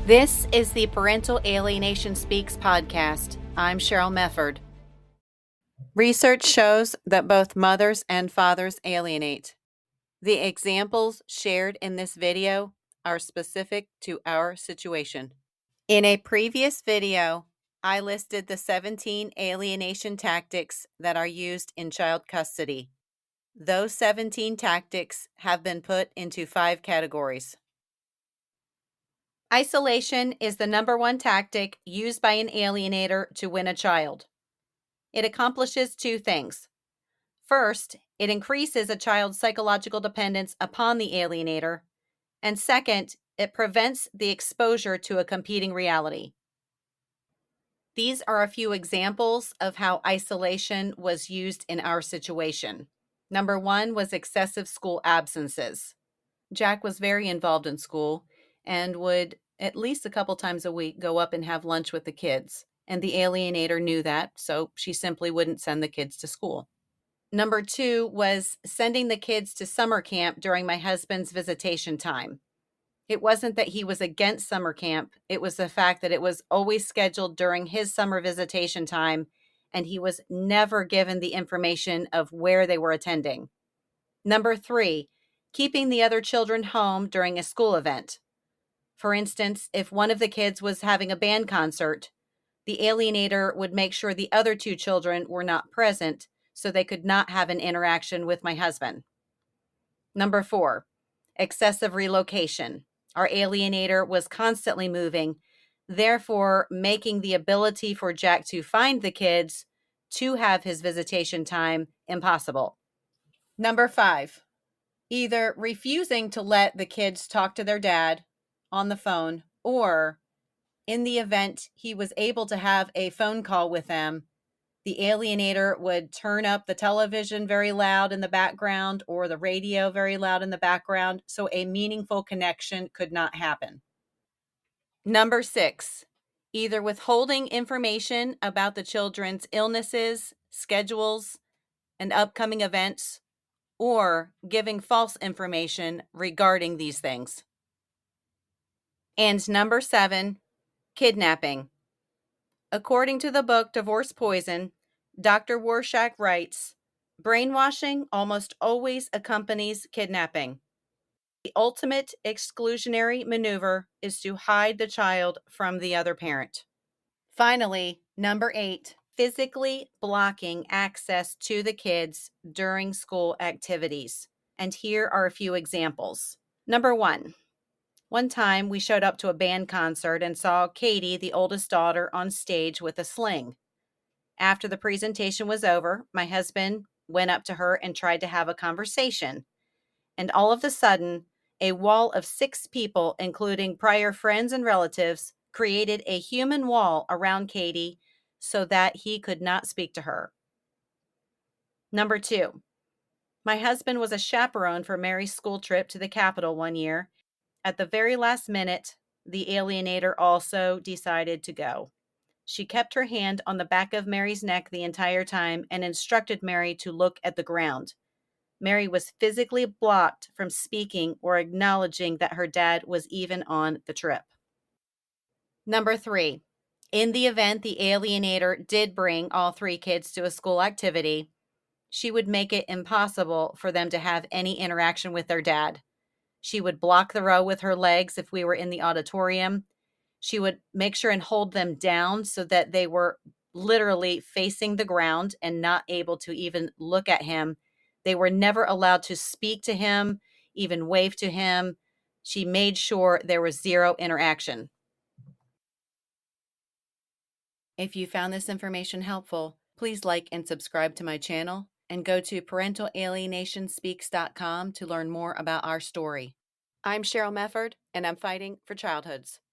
This is the Parental Alienation Speaks podcast. I'm Cheryl Mefford. Research shows that both mothers and fathers alienate. The examples shared in this video are specific to our situation. In a previous video, I listed the 17 alienation tactics that are used in child custody. Those 17 tactics have been put into 5 categories. Isolation is the number one tactic used by an alienator to win a child. It accomplishes 2 things. First, it increases a child's psychological dependence upon the alienator. And second, it prevents the exposure to a competing reality. These are a few examples of how isolation was used in our situation. Number 1 was excessive school absences. Jack was very involved in school and would at least a couple times a week go up and have lunch with the kids. And the alienator knew that, so she simply wouldn't send the kids to school. Number 2 was sending the kids to summer camp during my husband's visitation time. It wasn't that he was against summer camp. It was the fact that it was always scheduled during his summer visitation time, and he was never given the information of where they were attending. Number 3, keeping the other children home during a school event. For instance, if one of the kids was having a band concert, the alienator would make sure the other 2 children were not present so they could not have an interaction with my husband. Number 4, excessive relocation. Our alienator was constantly moving, therefore making the ability for Jack to find the kids to have his visitation time impossible. Number 5, either refusing to let the kids talk to their dad on the phone, or in the event he was able to have a phone call with them, the alienator would turn up the television very loud in the background or the radio very loud in the background, so a meaningful connection could not happen. Number 6, either withholding information about the children's illnesses, schedules, and upcoming events, or giving false information regarding these things. And number 7, kidnapping. According to the book Divorce Poison, Dr. Warshak writes, brainwashing almost always accompanies kidnapping. The ultimate exclusionary maneuver is to hide the child from the other parent. Finally, number 8, physically blocking access to the kids during school activities. And here are a few examples. Number 1, one time we showed up to a band concert and saw Katie, the oldest daughter, on stage with a sling. After the presentation was over, my husband went up to her and tried to have a conversation. And all of a sudden, a wall of 6 people, including prior friends and relatives, created a human wall around Katie so that he could not speak to her. Number 2, my husband was a chaperone for Mary's school trip to the Capitol one year. At the very last minute, the alienator also decided to go. She kept her hand on the back of Mary's neck the entire time and instructed Mary to look at the ground. Mary was physically blocked from speaking or acknowledging that her dad was even on the trip. Number 3, in the event the alienator did bring all 3 kids to a school activity, she would make it impossible for them to have any interaction with their dad. She would block the row with her legs if we were in the auditorium. She would make sure and hold them down so that they were literally facing the ground and not able to even look at him. They were never allowed to speak to him, even wave to him. She made sure there was 0 interaction. If you found this information helpful, please like and subscribe to my channel and go to ParentalAlienationSpeaks.com to learn more about our story. I'm Cheryl Mefford, and I'm fighting for childhoods.